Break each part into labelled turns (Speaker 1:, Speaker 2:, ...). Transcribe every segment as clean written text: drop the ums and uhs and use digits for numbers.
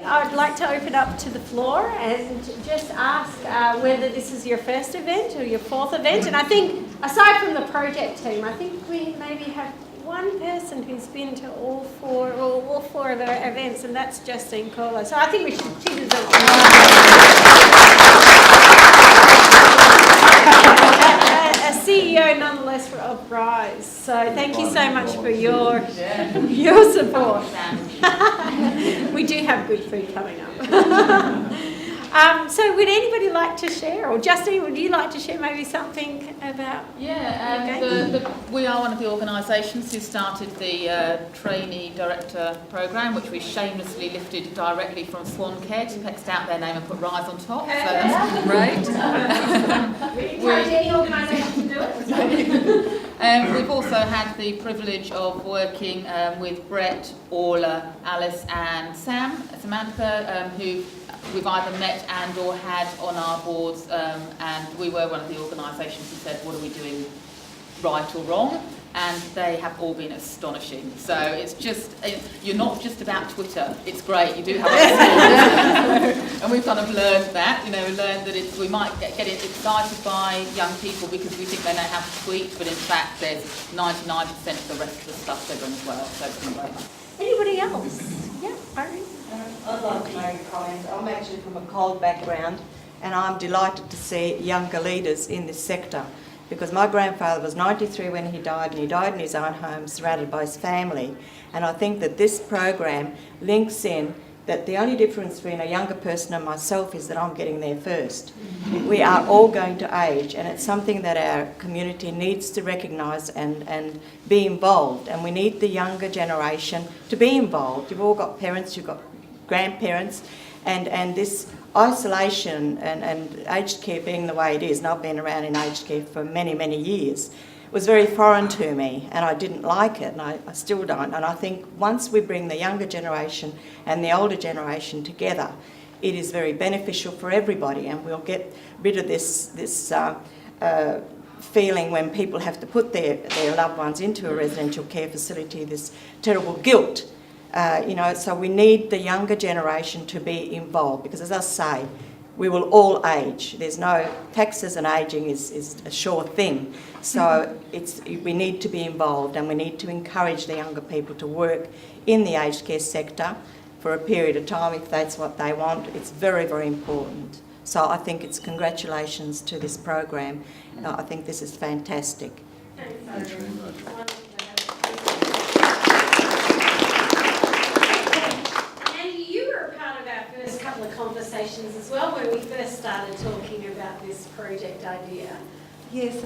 Speaker 1: I'd like to open up to the floor and just ask whether this is your first event or your fourth event. And I think, aside from the project team, I think we maybe have one person who's been to all four of our events, and that's Justine Corlo. So I think she deserves a CEO nonetheless of Rise. So thank you so much for your support. We do have good food coming up. So would anybody like to share, or Justine, would you like to share maybe something about?
Speaker 2: We are one of the organisations who started the trainee director programme, which we shamelessly lifted directly from Swancare, texted out their name and put Rise on top. So that's great.
Speaker 1: We encourage any organisation to do it.
Speaker 2: We've also had the privilege of working with Brett, Orla, Alice and Samantha, who we've either met and or had on our boards, and we were one of the organisations who said, what are we doing right or wrong? And they have all been astonishing. So it's just, you're not just about Twitter. It's great, you do have it. And we've kind of learned that, learned that we might get excited by young people because we think they know how to tweet, but in fact there's 99% of the rest of the stuff they're doing as well. So it's been great.
Speaker 1: Anybody else? Yeah, Irene?
Speaker 3: I'd like to make a comment. I'm actually from a coal background, and I'm delighted to see younger leaders in this sector, because my grandfather was 93 when he died, and he died in his own home surrounded by his family. And I think that this program links in that the only difference between a younger person and myself is that I'm getting there first. We are all going to age, and it's something that our community needs to recognise and be involved, and we need the younger generation to be involved. You've all got parents, you've got grandparents, and this isolation and aged care being the way it is, and I've been around in aged care for many, many years, was very foreign to me, and I didn't like it, and I still don't. And I think once we bring the younger generation and the older generation together, it is very beneficial for everybody, and we'll get rid of this feeling when people have to put their loved ones into a residential care facility, this terrible guilt. So we need the younger generation to be involved, because as I say, we will all age. There's no, taxes and ageing is a sure thing. So we need to be involved, and we need to encourage the younger people to work in the aged care sector for a period of time if that's what they want. It's very, very important. So I think it's congratulations to this program. I think this is fantastic.
Speaker 1: Thanks very much. Couple of conversations as well when we first started talking about this project idea.
Speaker 4: Yes,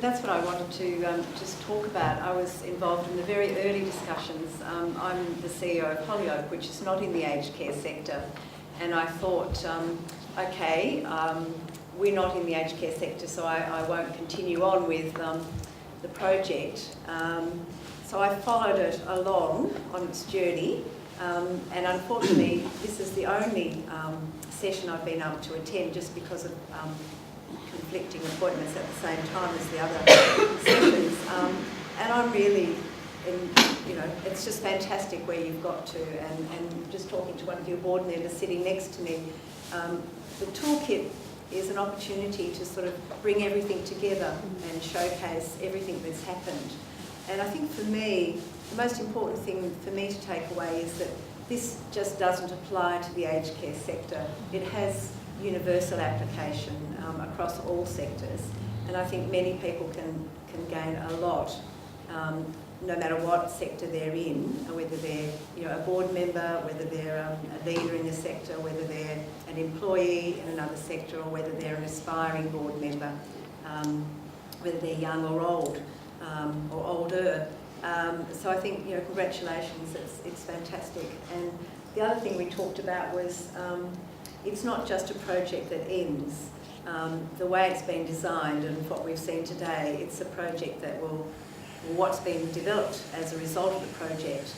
Speaker 4: that's what I wanted to just talk about. I was involved in the very early discussions. I'm the CEO of Hollyoak, which is not in the aged care sector, and I thought, we're not in the aged care sector, so I won't continue on with the project. So I followed it along on its journey. And unfortunately, this is the only session I've been able to attend, just because of conflicting appointments at the same time as the other sessions. And I'm really, it's just fantastic where you've got to. And just talking to one of your board members sitting next to me, the toolkit is an opportunity to sort of bring everything together and showcase everything that's happened. And I think for me, the most important thing for me to take away is that this just doesn't apply to the aged care sector. It has universal application across all sectors, and I think many people can gain a lot, no matter what sector they're in, whether they're a board member, whether they're a leader in the sector, whether they're an employee in another sector, or whether they're an aspiring board member, whether they're young or old or older. So I think, congratulations, it's fantastic. And the other thing we talked about was it's not just a project that ends. The way it's been designed and what we've seen today, it's a project that what's been developed as a result of the project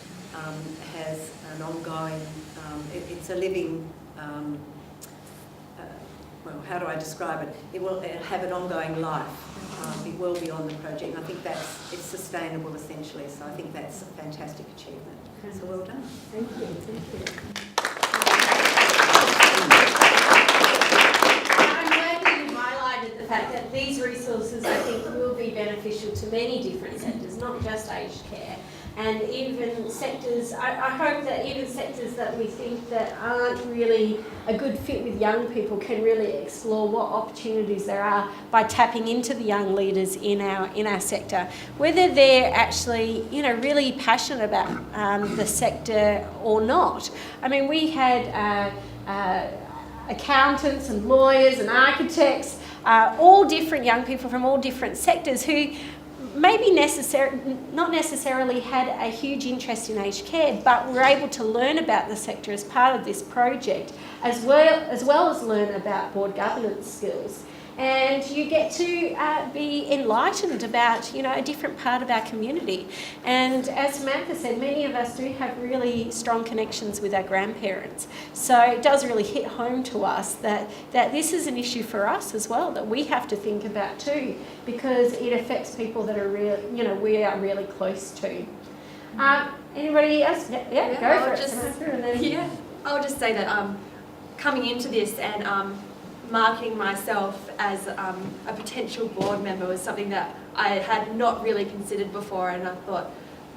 Speaker 4: has an ongoing, it's a living, how do I describe it? It will have an ongoing life. It will be on the project, and I think it's sustainable essentially, so I think that's a fantastic achievement. So well done.
Speaker 1: Thank you. into many different sectors, not just aged care. And even sectors, I hope that even sectors that we think that aren't really a good fit with young people can really explore what opportunities there are by tapping into the young leaders in our sector, whether they're actually, really passionate about the sector or not. I mean, we had accountants and lawyers and architects, all different young people from all different sectors who maybe not necessarily had a huge interest in aged care, but were able to learn about the sector as part of this project, as well as learn about board governance skills. And you get to be enlightened about, a different part of our community. And as Samantha said, many of us do have really strong connections with our grandparents. So it does really hit home to us that this is an issue for us as well, that we have to think about too, because it affects people that are we are really close to. Anybody else? Yeah, go for it. Samantha,
Speaker 5: I'll just say that coming into this and marketing myself as a potential board member was something that I had not really considered before, and I thought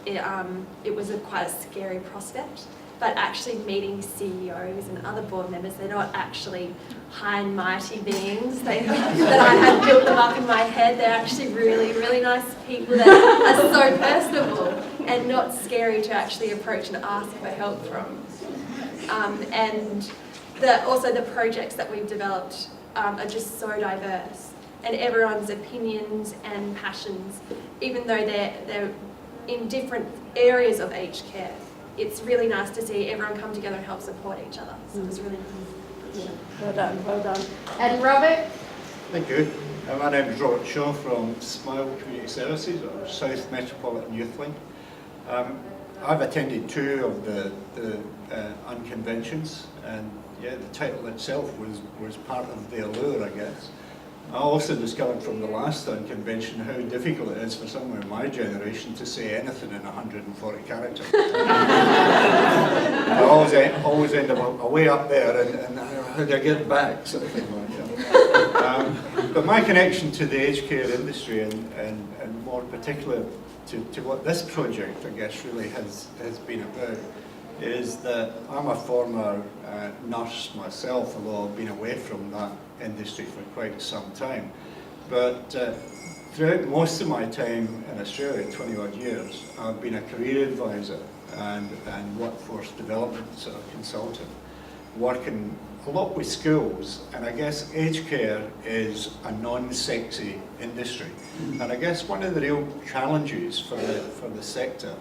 Speaker 5: it was quite a scary prospect. But actually meeting CEOs and other board members, they're not actually high and mighty beings that I had built them up in my head. They're actually really, really nice people that are so personable and not scary to actually approach and ask for help from. And also the projects that we've developed are just so diverse, and everyone's opinions and passions, even though they're in different areas of aged care, it's really nice to see everyone come together and help support each other. So it's really nice.
Speaker 1: Yeah, well done. And Robert?
Speaker 6: Thank you. My name is Robert Shaw from Smile Community Services, or South Metropolitan Youth Link. I've attended 2 of the unconventions, and the title itself was part of the allure, I guess. I also discovered from the last unconvention how difficult it is for someone in my generation to say anything in 140 characters. I always end up way up there, and how do I get back, sort of thing like that. But my connection to the aged care industry, and more particular to what this project, I guess, really has been about, is that I'm a former nurse myself, although I've been away from that industry for quite some time. But throughout most of my time in Australia, 20 odd years, I've been a career advisor and workforce development sort of consultant, working a lot with schools. And I guess aged care is a non-sexy industry. And I guess one of the real challenges for the sector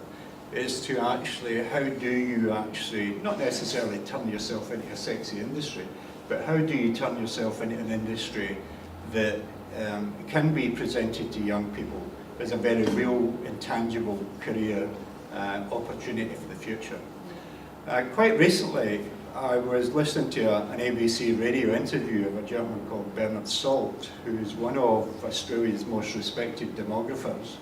Speaker 6: is to actually, how do you actually, not necessarily turn yourself into a sexy industry, but how do you turn yourself into an industry that can be presented to young people as a very real, intangible career opportunity for the future. Quite recently, I was listening to an ABC radio interview of a gentleman called Bernard Salt, who's one of Australia's most respected demographers.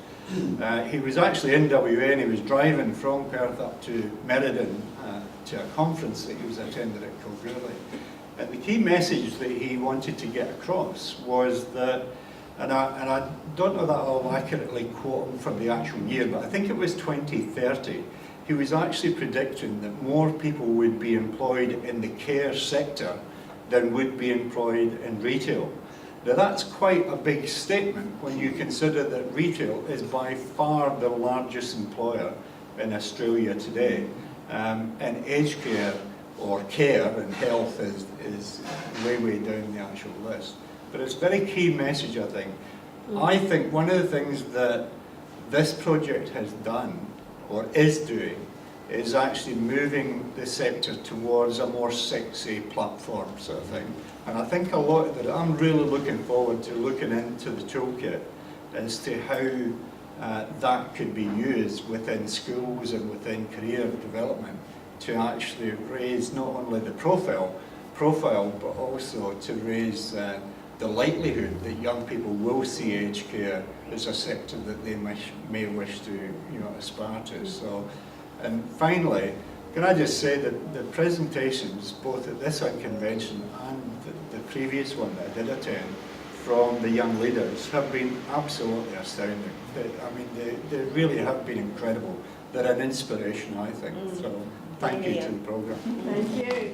Speaker 6: He was actually in WA, and he was driving from Perth up to Meriden to a conference that he was attending at Kalgoorlie. And the key message that he wanted to get across was that, and I don't know that I'll accurately quote him for the actual year, but I think it was 2030, he was actually predicting that more people would be employed in the care sector than would be employed in retail. Now that's quite a big statement when you consider that retail is by far the largest employer in Australia today. And aged care, or care and health, is way down the actual list. But it's a very key message, I think. I think one of the things that this project has done, or is doing, is actually moving the sector towards a more sexy platform sort of thing. And I think a lot of that, I'm really looking forward to looking into the toolkit as to how that could be used within schools and within career development to actually raise not only the profile, but also to raise the likelihood that young people will see aged care as a sector that they may wish to aspire to. So, and finally, can I just say that the presentations, both at this convention and the previous one that I did attend, from the young leaders have been absolutely astounding. They really have been incredible. They're an inspiration, I think. So thank you to the programme.
Speaker 1: Thank you.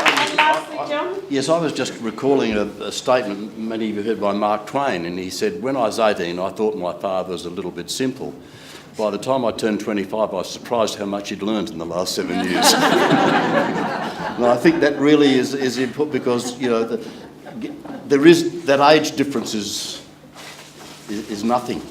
Speaker 1: And lastly, John?
Speaker 7: Yes, I was just recalling a statement many of you heard by Mark Twain, and he said, when I was 18, I thought my father was a little bit simple. By the time I turned 25, I was surprised how much he'd learned in the last 7 years. And I think that really is important because, you know, there is that age difference is nothing.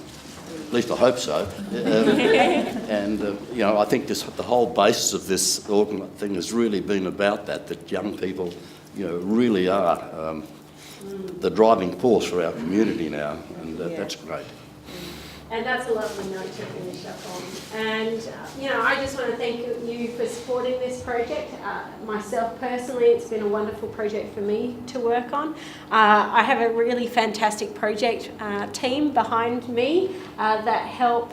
Speaker 7: At least I hope so. And you know, I think the whole basis of this thing has really been about that young people, you know, really are the driving force for our community now, and that's great.
Speaker 1: And that's a lovely note to finish up on. And, you know, I just want to thank you for supporting this project. Myself personally, it's been a wonderful project for me to work on. I have a really fantastic project team behind me that help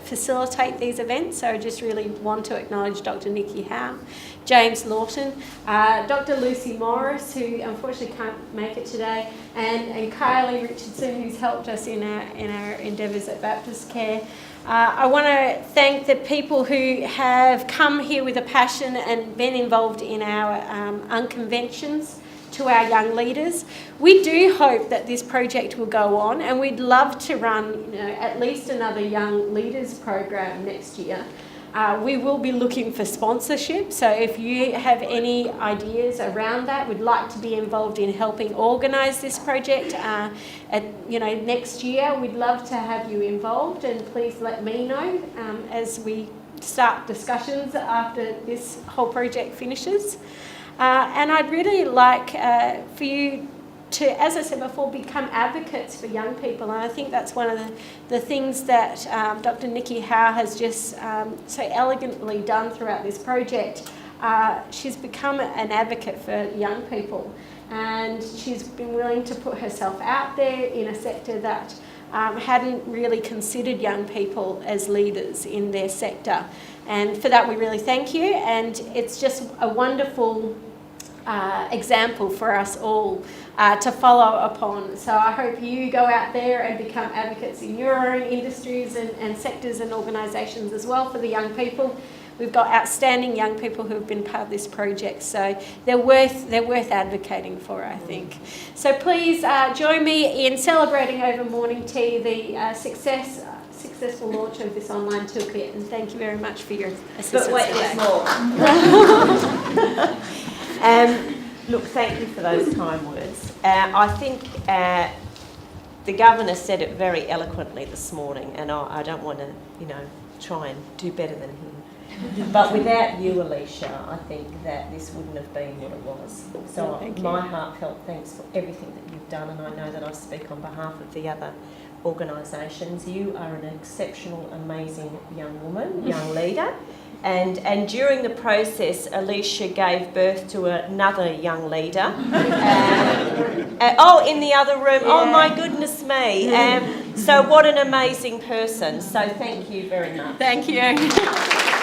Speaker 1: facilitate these events. So I just really want to acknowledge Dr. Nikki Howe, James Lawton, Dr. Lucy Morris, who unfortunately can't make it today, and Kylie Richardson, who's helped us in our endeavours at Baptist Care. I want to thank the people who have come here with a passion and been involved in our unconventions to our young leaders. We do hope that this project will go on, and we'd love to run, you know, at least another young leaders program next year. We will be looking for sponsorship, so if you have any ideas around that, we'd like to be involved in helping organise this project. Next year, we'd love to have you involved, and please let me know as we start discussions after this whole project finishes. And I'd really like for you to, as I said before, become advocates for young people. And I think that's one of the things that Dr. Nikki Howe has just so elegantly done throughout this project. She's become an advocate for young people, and she's been willing to put herself out there in a sector that hadn't really considered young people as leaders in their sector. And for that, we really thank you. And it's just a wonderful example for us all to follow upon. So I hope you go out there and become advocates in your own industries and sectors and organisations as well for the young people. We've got outstanding young people who have been part of this project, so they're worth advocating for, I think. So please join me in celebrating over morning tea the successful launch of this online toolkit, and thank you very much for your assistance.
Speaker 3: But wait,
Speaker 1: today.
Speaker 3: there's more. Look, thank you for those kind words. I think the Governor said it very eloquently this morning, and I don't want to, try and do better than him. But without you, Alicia, I think that this wouldn't have been what it was. So my heartfelt thanks for everything that you've done, and I know that I speak on behalf of the other organisations. You are an exceptional, amazing young woman, young leader. And during the process, Alicia gave birth to another young leader. In the other room. Yeah. Oh, my goodness me. So what an amazing person. So thank you very much.
Speaker 1: Thank you.